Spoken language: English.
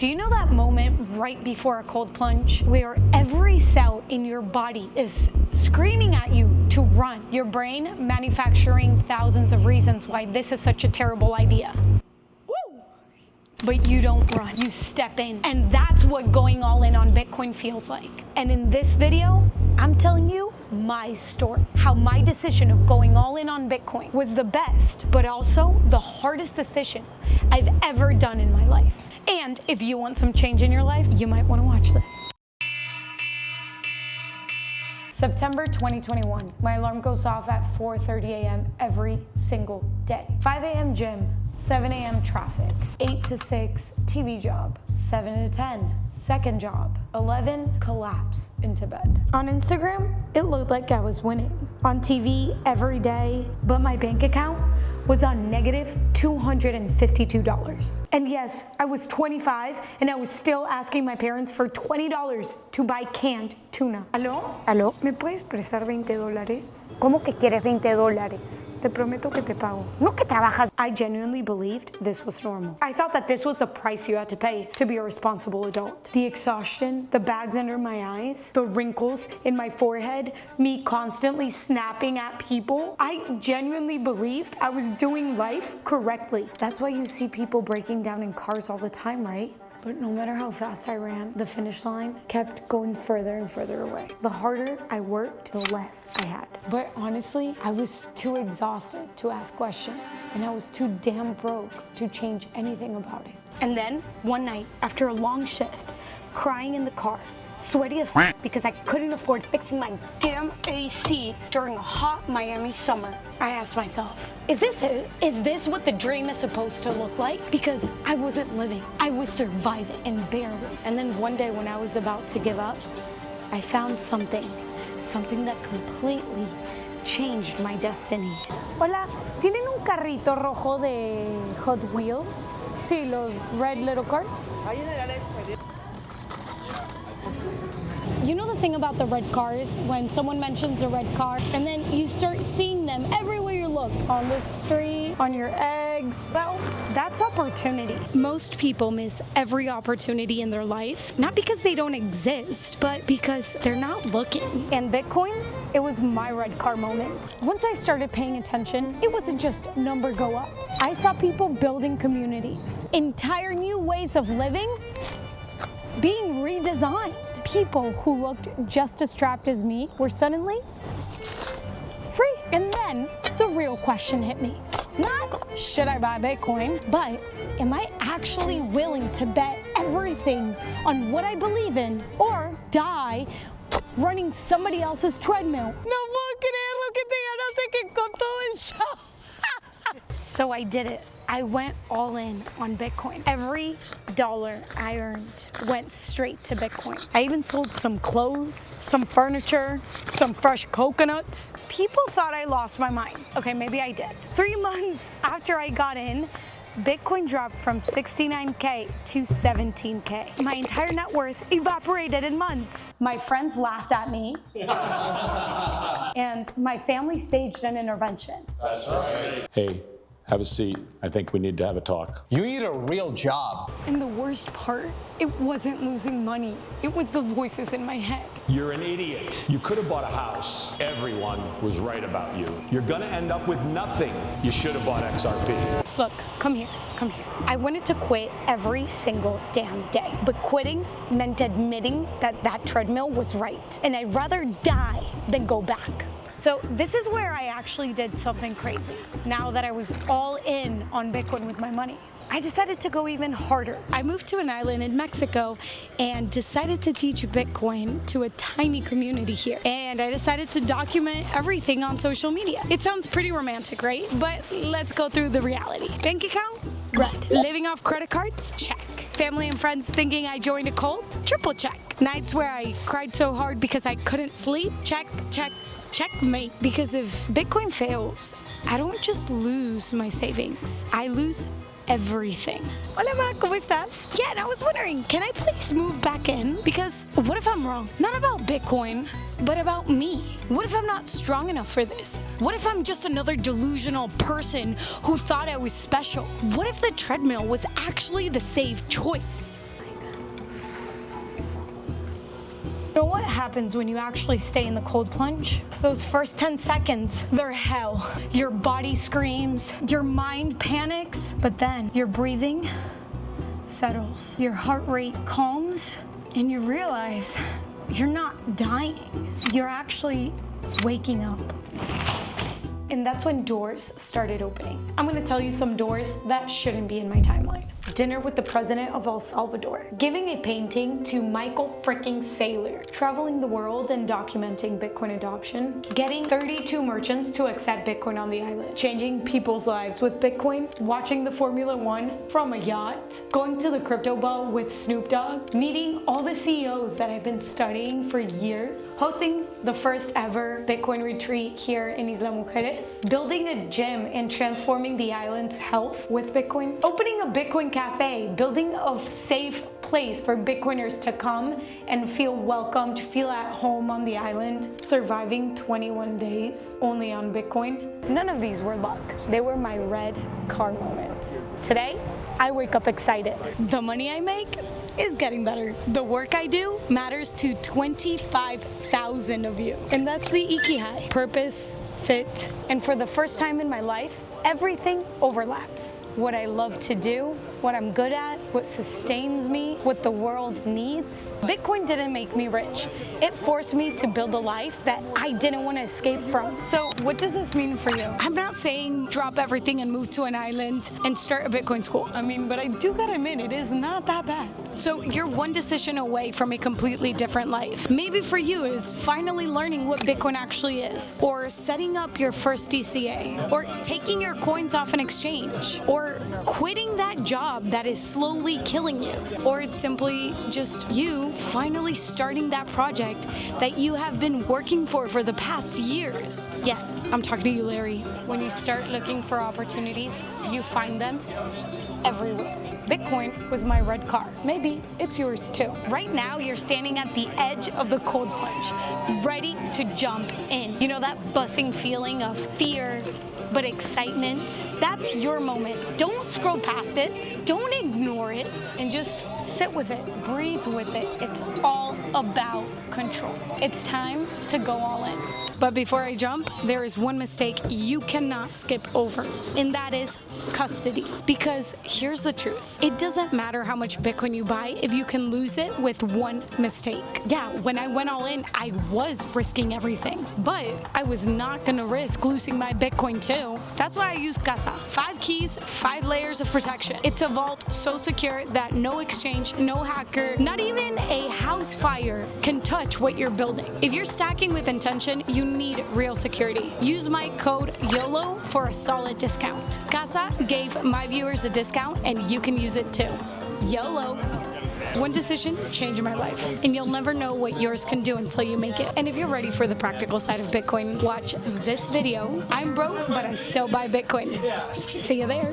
Do you know that moment right before a cold plunge where every cell in your body is screaming at you to run? Your brain manufacturing thousands of reasons why this is such a terrible idea. Woo! But you don't run, you step in. And that's what going all in on Bitcoin feels like. And in this video, I'm telling you my story, how my decision of going all in on Bitcoin was the best, but also the hardest decision I've ever done in my life. And if you want some change in your life, you might want to watch this. September 2021, my alarm goes off at 4:30 a.m. every single day. 5 a.m. gym, 7 a.m. traffic, 8 to 6 TV job, 7 to 10 second job, 11 collapse into bed. On Instagram, it looked like I was winning. On TV every day, but my bank account was on negative $252. And yes, I was 25 and I was still asking my parents for $20 to buy canned tuna. ¿Aló? ¿Aló? ¿Me puedes prestar $20? ¿Cómo que quieres $20? Te prometo que te pago. No que trabajas. I genuinely believed this was normal. I thought that this was the price you had to pay to be a responsible adult. The exhaustion, the bags under my eyes, the wrinkles in my forehead, me constantly snapping at people. I genuinely believed I was doing life correctly. That's why you see people breaking down in cars all the time, right? But no matter how fast I ran, the finish line kept going further and further away. The harder I worked, the less I had. But honestly, I was too exhausted to ask questions, and I was too damn broke to change anything about it. And then, one night, after a long shift, crying in the car, sweaty as f because I couldn't afford fixing my damn AC during a hot Miami summer, I asked myself, is this it? Is this what the dream is supposed to look like? Because I wasn't living, I was surviving, and barely. And then one day when I was about to give up, I found something that completely changed my destiny. Hola, ¿tienen un carrito rojo de Hot Wheels? Sí, los red little cars. You know the thing about the red cars, when someone mentions a red car, and then you start seeing them everywhere you look, on the street, on your eggs. Well, that's opportunity. Most people miss every opportunity in their life, not because they don't exist, but because they're not looking. And Bitcoin? It was my red car moment. Once I started paying attention, it wasn't just number go up. I saw people building communities, entire new ways of living being redesigned. People who looked just as trapped as me were suddenly free. And then the real question hit me. Not should I buy Bitcoin, but am I actually willing to bet everything on what I believe in or die running somebody else's treadmill? No puedo creerlo que te ganaste con todo el show. So I did it. I went all in on Bitcoin. Every dollar I earned went straight to Bitcoin. I even sold some clothes, some furniture, some fresh coconuts. People thought I lost my mind. Okay, maybe I did. 3 months after I got in, Bitcoin dropped from 69K to 17K. My entire net worth evaporated in months. My friends laughed at me. And my family staged an intervention. That's right. Hey, have a seat. I think we need to have a talk. You need a real job. And the worst part, it wasn't losing money. It was the voices in my head. You're an idiot. You could have bought a house. Everyone was right about you. You're gonna end up with nothing. You should have bought XRP. Look, come here, come here. I wanted to quit every single damn day, but quitting meant admitting that that treadmill was right. And I'd rather die than go back. So this is where I actually did something crazy. Now that I was all in on Bitcoin with my money, I decided to go even harder. I moved to an island in Mexico and decided to teach Bitcoin to a tiny community here. And I decided to document everything on social media. It sounds pretty romantic, right? But let's go through the reality. Bank account? Red. Living off credit cards? Check. Family and friends thinking I joined a cult? Triple check. Nights where I cried so hard because I couldn't sleep? Check, check. Checkmate. Because if Bitcoin fails, I don't just lose my savings. I lose everything. Hola ma, ¿cómo estás? Yeah, and I was wondering, can I please move back in? Because what if I'm wrong? Not about Bitcoin, but about me. What if I'm not strong enough for this? What if I'm just another delusional person who thought I was special? What if the treadmill was actually the safe choice? happens when you actually stay in the cold plunge? Those first 10 seconds, they're hell. Your body screams, your mind panics, but then your breathing settles, your heart rate calms, and you realize you're not dying. You're actually waking up. And that's when doors started opening. I'm gonna tell you some doors that shouldn't be in my timeline. Dinner with the president of El Salvador, giving a painting to Michael freaking Saylor, traveling the world and documenting Bitcoin adoption, getting 32 merchants to accept Bitcoin on the island, changing people's lives with Bitcoin, watching the Formula One from a yacht, going to the crypto ball with Snoop Dogg, meeting all the CEOs that I've been studying for years, hosting the first ever Bitcoin retreat here in Isla Mujeres, building a gym and transforming the island's health with Bitcoin, opening a Bitcoin cafe, building a safe place for Bitcoiners to come and feel welcomed, feel at home on the island, surviving 21 days only on Bitcoin. None of these were luck. They were my red car moments. Today, I wake up excited. The money I make is getting better. The work I do matters to 25,000 of you. And that's the Ikigai, purpose, fit. And for the first time in my life, everything overlaps. What I love to do, what I'm good at, what sustains me, what the world needs. Bitcoin didn't make me rich. It forced me to build a life that I didn't want to escape from. So what does this mean for you? I'm not saying drop everything and move to an island and start a Bitcoin school. I mean, but I do gotta admit, it is not that bad. So you're one decision away from a completely different life. Maybe for you, it's finally learning what Bitcoin actually is, or setting up your first DCA, or taking your coins off an exchange, or quitting that job that is slowly killing you, or it's simply just you finally starting that project that you have been working for the past years. Yes, I'm talking to you, Larry. When you start looking for opportunities, you find them everywhere. Bitcoin was my red car. Maybe it's yours too. Right now, you're standing at the edge of the cold plunge, ready to jump in. You know that buzzing feeling of fear, but excitement? That's your moment. Don't scroll past it. Don't ignore it. And just sit with it. Breathe with it. It's all about control. It's time to go all in. But before I jump, there is one mistake you cannot skip over, and that is custody. Because here's the truth. It doesn't matter how much Bitcoin you buy if you can lose it with one mistake. Yeah, when I went all in, I was risking everything. But I was not gonna risk losing my Bitcoin too. That's why I use Casa. 5 keys, 5 layers of protection. It's a vault so secure that no exchange, no hacker, not even a house fire can touch what you're building. If you're stacking with intention, you need real security. Use my code YOLO for a solid discount. Casa gave my viewers a discount, and you can use it too. YOLO. One decision changed my life, and you'll never know what yours can do until you make it. And if you're ready for the practical side of Bitcoin, watch this video. I'm broke, but I still buy Bitcoin. See you there.